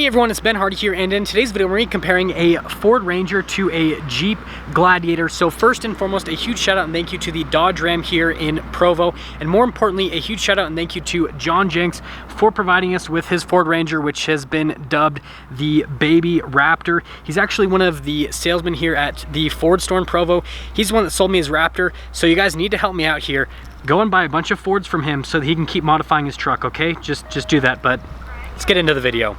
Hey everyone, it's Ben Hardy here, and in today's video we're going to be comparing a Ford Ranger to a Jeep Gladiator. So first and foremost, a huge shout out and thank you to the Dodge Ram here in Provo, and more importantly, a huge shout out and thank you to John Jenks for providing us with his Ford Ranger, which has been dubbed the Baby Raptor. He's actually one of the salesmen here at the Ford store in Provo. He's the one that sold me his Raptor, so you guys need to help me out here. Go and buy a bunch of Fords from him so that he can keep modifying his truck, okay? Just do that, but let's get into the video.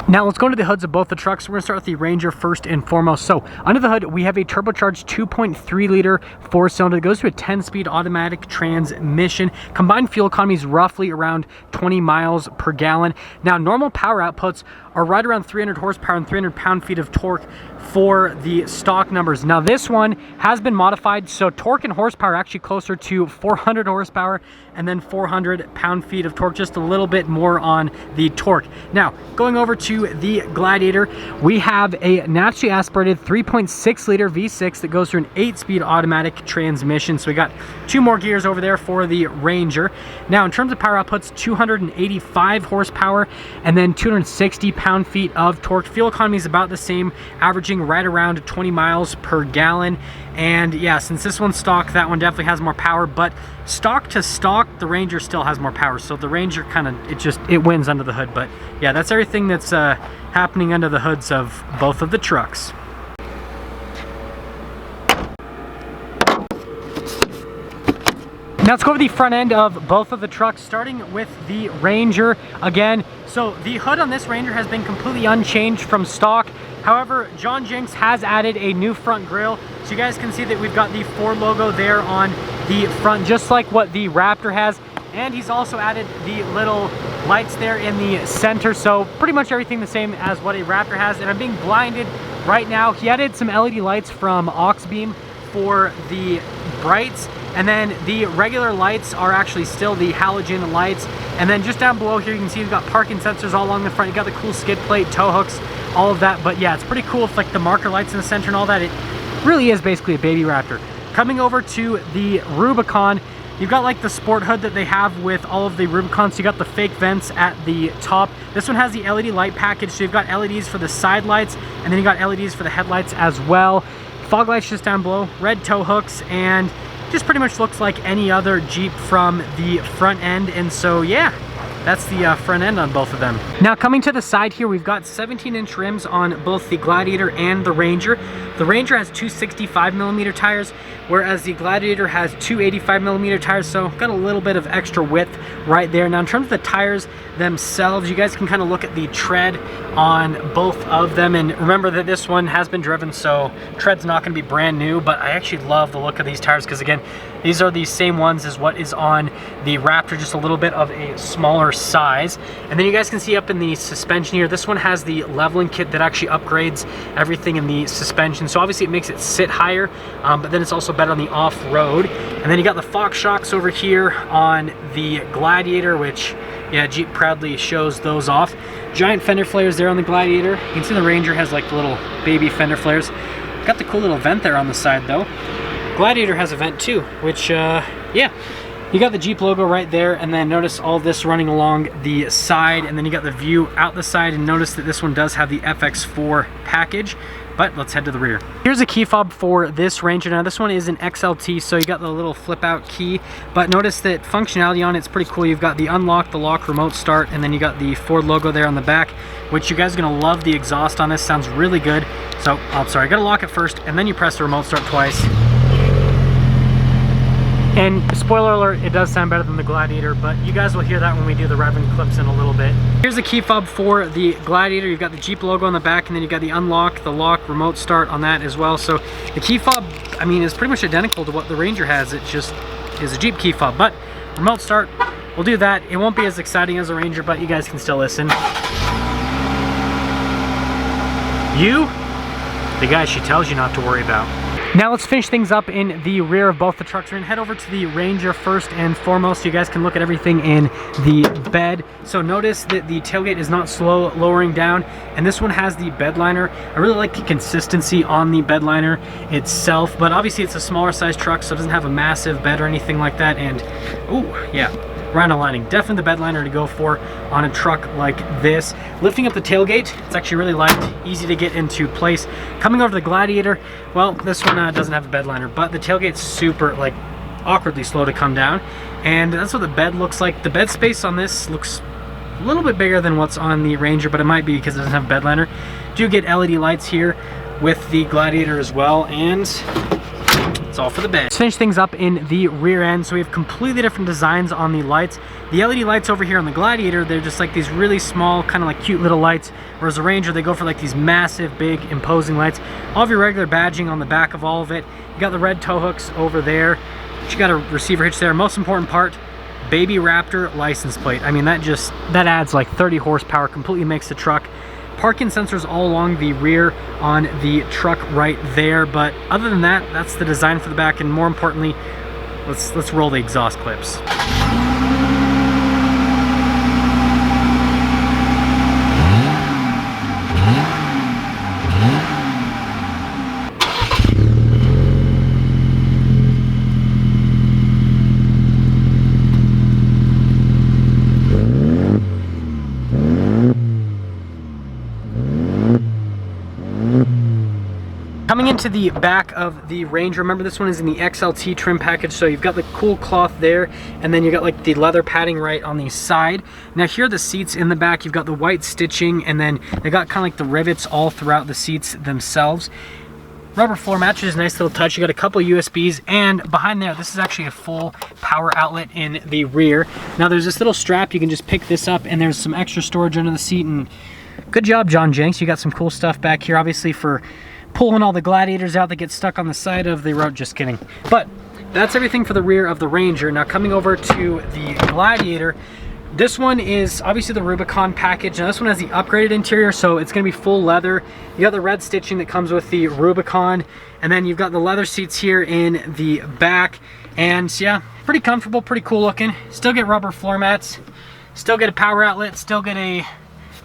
Now let's go into the hoods of both the trucks. We're gonna start with the Ranger first and foremost. So under the hood, we have a turbocharged 2.3 liter four-cylinder that goes to a 10-speed automatic transmission. Combined fuel economy is roughly around 20 miles per gallon. Now normal power outputs are right around 300 horsepower and 300 pound-feet of torque for the stock numbers. Now this one has been modified, so torque and horsepower are actually closer to 400 horsepower and then 400 pound-feet of torque, just a little bit more on the torque. Now going over to the Gladiator, we have a naturally aspirated 3.6 liter V6 that goes through an 8-speed automatic transmission. So we got two more gears over there for the Ranger. Now in terms of power outputs, 285 horsepower and then 260 pound-feet of torque. Fuel economy is about the same, averaging right around 20 miles per gallon. And yeah, since this one's stock, that one definitely has more power, but stock to stock, the Ranger still has more power. So the Ranger kind of, it wins under the hood. But yeah, that's everything that's happening under the hoods of both of the trucks. Now let's go over the front end of both of the trucks, starting with the Ranger again. So the hood on this Ranger has been completely unchanged from stock. However, John Jenks has added a new front grille. So you guys can see that we've got the Ford logo there on the front, just like what the Raptor has. And he's also added the little lights there in the center. So pretty much everything the same as what a Raptor has. And I'm being blinded right now. He added some LED lights from Oxbeam for the brights. And then the regular lights are actually still the halogen lights. And then just down below here, you can see we've got parking sensors all along the front. You got the cool skid plate, tow hooks, all of that. But yeah, it's pretty cool with like the marker lights in the center and all that. It really is basically a Baby Raptor. Coming over to the Rubicon, you've got like the sport hood that they have with all of the Rubicons. So you got the fake vents at the top. This one has the LED light package. So you've got LEDs for the side lights, and then you got LEDs for the headlights as well. Fog lights just down below, red tow hooks, and just pretty much looks like any other Jeep from the front end. And so yeah, that's the front end on both of them. Now coming to the side here, we've got 17-inch rims on both the Gladiator and the Ranger. The Ranger has two 65mm tires, whereas the Gladiator has two 85mm tires, so got a little bit of extra width right there. Now in terms of the tires themselves, you guys can kind of look at the tread on both of them, and remember that this one has been driven, so tread's not going to be brand new, but I actually love the look of these tires because again, these are the same ones as what is on the Raptor, just a little bit of a smaller size. And then you guys can see up in the suspension here, this one has the leveling kit that actually upgrades everything in the suspension. So obviously it makes it sit higher, but then it's also better on the off-road. And then you got the Fox shocks over here on the Gladiator, which yeah, Jeep proudly shows those off. Giant fender flares there on the Gladiator. You can see the Ranger has like the little baby fender flares. Got the cool little vent there on the side though. Gladiator has a vent too, which yeah, you got the Jeep logo right there, and then notice all this running along the side, and then you got the view out the side, and notice that this one does have the FX4 package. But let's head to the rear. Here's a key fob for this Ranger. Now this one is an XLT, so you got the little flip out key, but notice that functionality on it's pretty cool. You've got the unlock, the lock, remote start, and then you got the Ford logo there on the back, which you guys are gonna love the exhaust on this. Sounds really good. So, I'm sorry, gotta lock it first, and then you press the remote start twice. And spoiler alert, it does sound better than the Gladiator, but you guys will hear that when we do the revving clips in a little bit. Here's the key fob for the Gladiator. You've got the Jeep logo on the back, and then you got the unlock, the lock, remote start on that as well. So the key fob, I mean, is pretty much identical to what the Ranger has. It just is a Jeep key fob, but remote start, we'll do that. It won't be as exciting as a Ranger, but you guys can still listen. You, the guy she tells you not to worry about. Now let's finish things up in the rear of both the trucks. We're gonna head over to the Ranger first and foremost so you guys can look at everything in the bed. So notice that the tailgate is not slow lowering down, and this one has the bed liner. I really like the consistency on the bed liner itself, but obviously it's a smaller size truck, so it doesn't have a massive bed or anything like that. And oh yeah, rhino lining, definitely the bed liner to go for on a truck like this. Lifting up the tailgate, it's actually really light, easy to get into place. Coming over to the Gladiator, well, this one doesn't have a bed liner, but the tailgate's super, like, awkwardly slow to come down, and that's what the bed looks like. The bed space on this looks a little bit bigger than what's on the Ranger, but it might be because it doesn't have a bed liner. Do get LED lights here with the Gladiator as well, and it's all for the bed. Let's finish things up in the rear end. So we have completely different designs on the lights. The LED lights over here on the Gladiator, they're just like these really small, kind of like cute little lights, whereas the Ranger, they go for like these massive, big, imposing lights. All of your regular badging on the back of all of it. You got the red tow hooks over there. You got a receiver hitch there. Most important part, Baby Raptor license plate. I mean, that adds like 30 horsepower, completely makes the truck. Parking sensors all along the rear on the truck right there, but other than that, that's the design for the back. And more importantly, let's roll the exhaust clips. Coming into the back of the Ranger, remember this one is in the XLT trim package, so you've got the cool cloth there, and then you got like the leather padding right on the side. Now here are the seats in the back. You've got the white stitching, and then they got kind of like the rivets all throughout the seats themselves. Rubber floor mat, which is a nice little touch. You got a couple USBs, and behind there, this is actually a full power outlet in the rear. Now there's this little strap, you can just pick this up, and there's some extra storage under the seat, and good job, John Jenks. You got some cool stuff back here, obviously for pulling all the Gladiators out that get stuck on the side of the road. Just kidding. But that's everything for the rear of the Ranger. Now coming over to the Gladiator, this one is obviously the Rubicon package. Now this one has the upgraded interior, so it's gonna be full leather. You got the red stitching that comes with the Rubicon, and then you've got the leather seats here in the back. And yeah, pretty comfortable, pretty cool looking. Still get rubber floor mats, still get a power outlet, still get a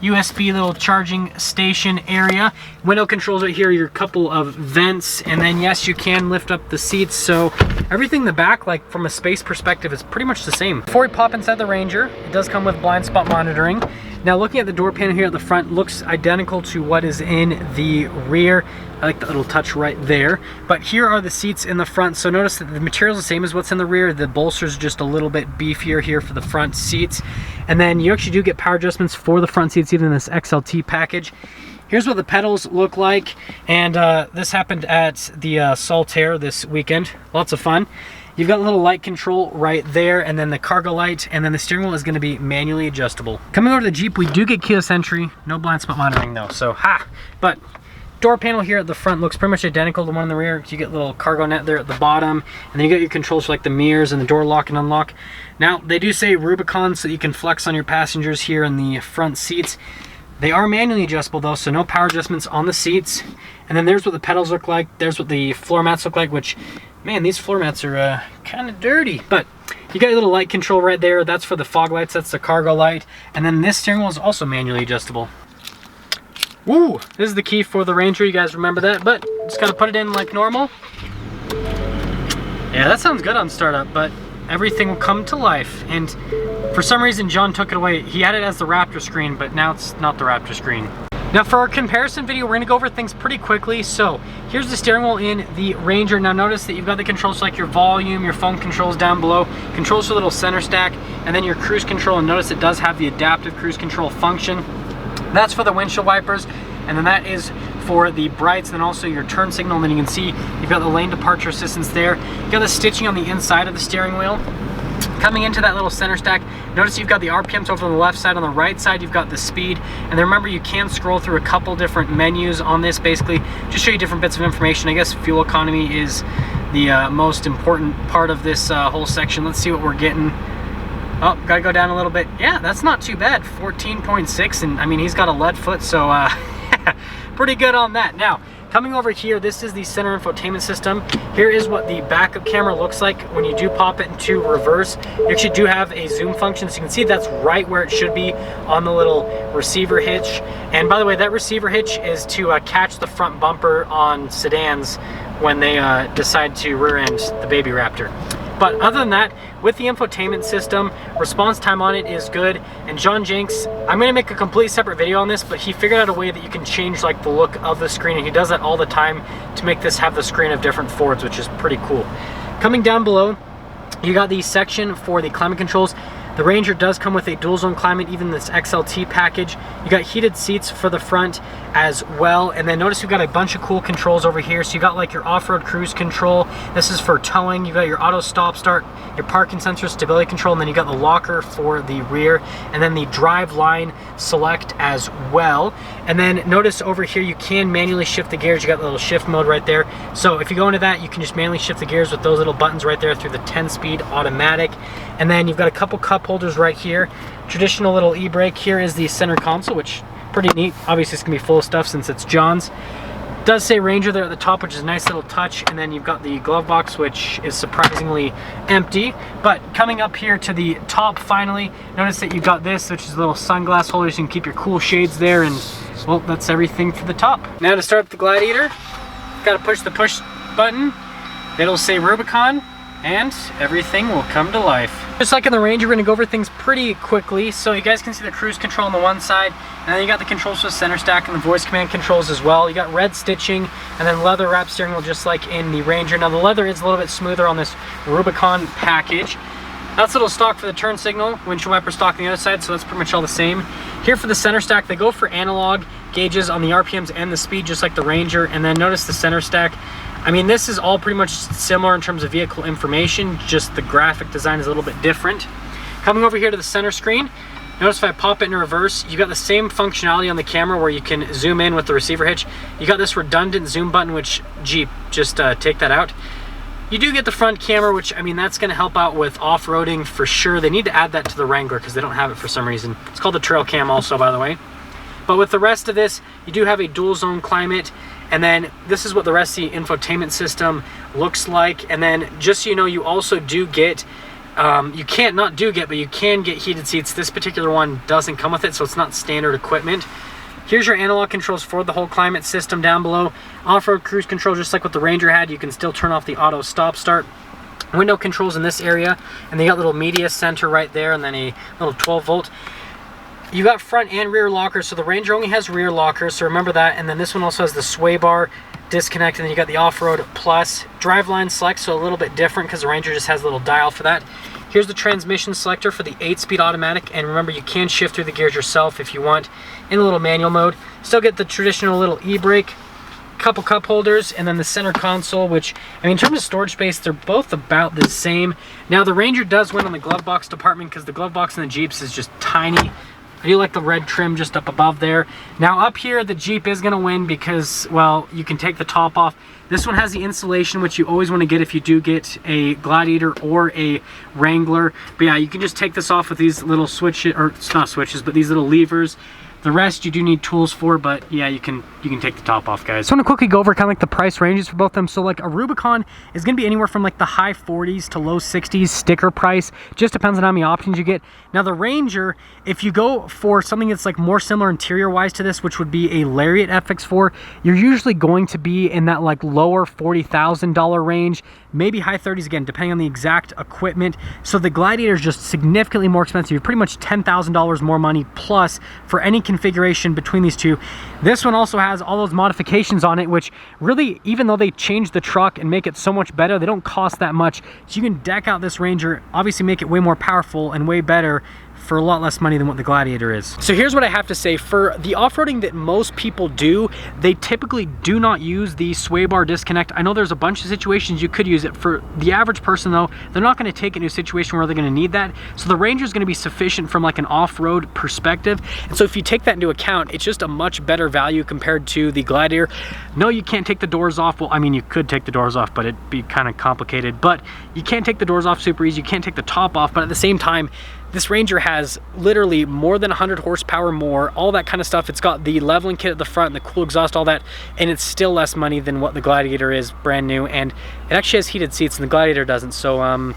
USB little charging station area. Window controls right here, your couple of vents, and then yes, you can lift up the seats. So everything in the back, like from a space perspective, is pretty much the same. Before we pop inside the Ranger, it does come with blind spot monitoring. Now looking at the door panel here at the front, looks identical to what is in the rear. I like that little touch right there. But here are the seats in the front. So notice that the material is the same as what's in the rear. The bolster's just a little bit beefier here for the front seats. And then you actually do get power adjustments for the front seats, even in this XLT package. Here's what the pedals look like. And this happened at the Saltaire this weekend. Lots of fun. You've got a little light control right there, and then the cargo light, and then the steering wheel is going to be manually adjustable. Coming over to the Jeep, we do get keyless entry. No blind spot monitoring though, so ha! But door panel here at the front looks pretty much identical to the one in the rear. You get a little cargo net there at the bottom, and then you got your controls for like the mirrors and the door lock and unlock. Now, they do say Rubicon, so you can flex on your passengers here in the front seats. They are manually adjustable though, so no power adjustments on the seats. And then there's what the pedals look like. There's what the floor mats look like, which, man, these floor mats are kind of dirty. But you got your little light control right there. That's for the fog lights. That's the cargo light. And then this steering wheel is also manually adjustable. Woo! This is the key for the Ranger. You guys remember that? But just gotta put it in like normal. Yeah, that sounds good on startup, but everything will come to life. And for some reason, John took it away. He had it as the Raptor screen, but now it's not the Raptor screen. Now for our comparison video, we're gonna go over things pretty quickly. So here's the steering wheel in the Ranger. Now notice that you've got the controls like your volume, your phone controls down below, controls for the little center stack, and then your cruise control. And notice it does have the adaptive cruise control function. That's for the windshield wipers, and then that is for the brights, and then also your turn signal. And then you can see you've got the lane departure assistance there. You got the stitching on the inside of the steering wheel. Coming into that little center stack, notice you've got the RPMs over on the left side. On the right side, you've got the speed. And then remember, you can scroll through a couple different menus on this, basically just show you different bits of information. I guess fuel economy is the most important part of this whole section. Let's see what we're getting. Oh, gotta go down a little bit. Yeah, that's not too bad. 14.6, and I mean, he's got a lead foot, so pretty good on that. Now, Coming over here, this is the center infotainment system. Here is what the backup camera looks like when you do pop it into reverse. You actually do have a zoom function, so you can see that's right where it should be on the little receiver hitch. And by the way, that receiver hitch is to catch the front bumper on sedans when they decide to rear end the Baby Raptor. But other than that, with the infotainment system, response time on it is good. And John Jenks, I'm gonna make a complete separate video on this, but he figured out a way that you can change like the look of the screen, and he does that all the time to make this have the screen of different Fords, which is pretty cool. Coming down below, you got the section for the climate controls. The Ranger does come with a dual zone climate, even this XLT package. You got heated seats for the front as well. And then notice we've got a bunch of cool controls over here. So you got like your off-road cruise control. This is for towing. You got your auto stop start, your parking sensor, stability control, and then you got the locker for the rear, and then the drive line select as well. And then notice over here, you can manually shift the gears. You got the little shift mode right there. So if you go into that, you can just manually shift the gears with those little buttons right there through the 10-speed automatic. And then you've got a couple cup holders right here. Traditional little e-brake. Here is the center console, which pretty neat. Obviously it's gonna be full of stuff since it's John's. It does say Ranger there at the top, which is a nice little touch. And then you've got the glove box, which is surprisingly empty. But coming up here to the top finally, notice that you've got this, which is a little sunglass holder, so you can keep your cool shades there. And well, that's everything for the top. Now to start up the Gladiator, gotta push the push button. It'll say Rubicon, and everything will come to life. Just like in the Ranger, we're gonna go over things pretty quickly. So you guys can see the cruise control on the one side, and then you got the controls for the center stack and the voice command controls as well. You got red stitching, and then leather wrap steering wheel, just like in the Ranger. Now the leather is a little bit smoother on this Rubicon package. That's a little stock for the turn signal, windshield wiper stock on the other side, so that's pretty much all the same. Here for the center stack, they go for analog gauges on the RPMs and the speed, just like the Ranger. And then notice the center stack. I mean, this is all pretty much similar in terms of vehicle information, just the graphic design is a little bit different. Coming over here to the center screen, notice if I pop it in reverse, you got the same functionality on the camera where you can zoom in with the receiver hitch. You got this redundant zoom button, which, Jeep, just take that out. You do get the front camera, which, I mean, that's gonna help out with off-roading for sure. They need to add that to the Wrangler because they don't have it for some reason. It's called the trail cam also, by the way. But with the rest of this, you do have a dual zone climate. And then this is what the rest of the infotainment system looks like. And then just so you know, you also do get, you can't not do get, but you can get heated seats. This particular one doesn't come with it, so it's not standard equipment. Here's your analog controls for the whole climate system down below. Off-road cruise control, just like what the Ranger had, you can still turn off the auto stop start. Window controls in this area, and they got little media center right there, and then a little 12-volt. You got front and rear lockers, so the Ranger only has rear lockers, so remember that. And then this one also has the sway bar disconnect, and then you got the off-road plus. Driveline select, so a little bit different because the Ranger just has a little dial for that. Here's the transmission selector for the 8-speed automatic, and remember you can shift through the gears yourself if you want in a little manual mode. Still get the traditional little e-brake, couple cup holders, and then the center console, which, I mean, in terms of storage space, they're both about the same. Now the Ranger does win on the glove box department because the glove box in the Jeeps is just tiny. I do like the red trim just up above there. Now up here, the Jeep is gonna win because, well, you can take the top off. This one has the insulation, which you always wanna get if you do get a Gladiator or a Wrangler. But yeah, you can just take this off with these little switches, or it's not switches, but these little levers. The rest you do need tools for, but yeah, you can take the top off, guys. So I want to quickly go over kind of like the price ranges for both of them. So like a Rubicon is going to be anywhere from like the high 40s to low 60s sticker price. Just depends on how many options you get. Now the Ranger, if you go for something that's like more similar interior wise to this, which would be a Lariat FX4, you're usually going to be in that like lower $40,000 range, maybe high 30s again, depending on the exact equipment. So the Gladiator is just significantly more expensive. You're pretty much $10,000 more money plus for any configuration between these two. This one also has all those modifications on it, which really, even though they changed the truck and make it so much better, they don't cost that much. So you can deck out this Ranger, obviously make it way more powerful and way better for a lot less money than what the Gladiator is. So here's what I have to say. For the off-roading that most people do, they typically do not use the sway bar disconnect. I know there's a bunch of situations you could use it. For the average person though, they're not gonna take it into a situation where they're gonna need that. So the Ranger is gonna be sufficient from like an off-road perspective. And so if you take that into account, it's just a much better value compared to the Gladiator. No, you can't take the doors off. Well, I mean, you could take the doors off, but it'd be kind of complicated. But you can't take the doors off super easy. You can't take the top off, but at the same time, This Ranger has literally more than 100 horsepower more, all that kind of stuff. It's got the leveling kit at the front, the cool exhaust, all that, and it's still less money than what the Gladiator is brand new, and it actually has heated seats and the Gladiator doesn't. So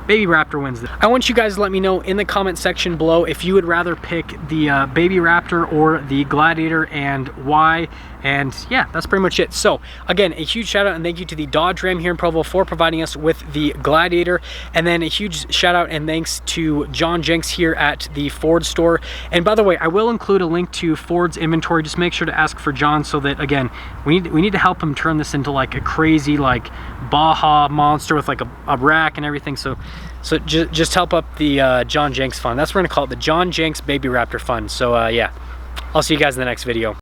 Baby Raptor wins this. I want you guys to let me know in the comment section below if you would rather pick the Baby Raptor or the Gladiator and why. And yeah, that's pretty much it. So again, a huge shout out and thank you to the Dodge Ram here in Provo for providing us with the Gladiator. And then a huge shout out and thanks to John Jenks here at the Ford store. And by the way, I will include a link to Ford's inventory. Just make sure to ask for John so that, again, we need to help him turn this into like a crazy like Baja monster with like a rack and everything. So just help up the John Jenks fund. That's what we're gonna call it, the John Jenks Baby Raptor fund. So yeah, I'll see you guys in the next video.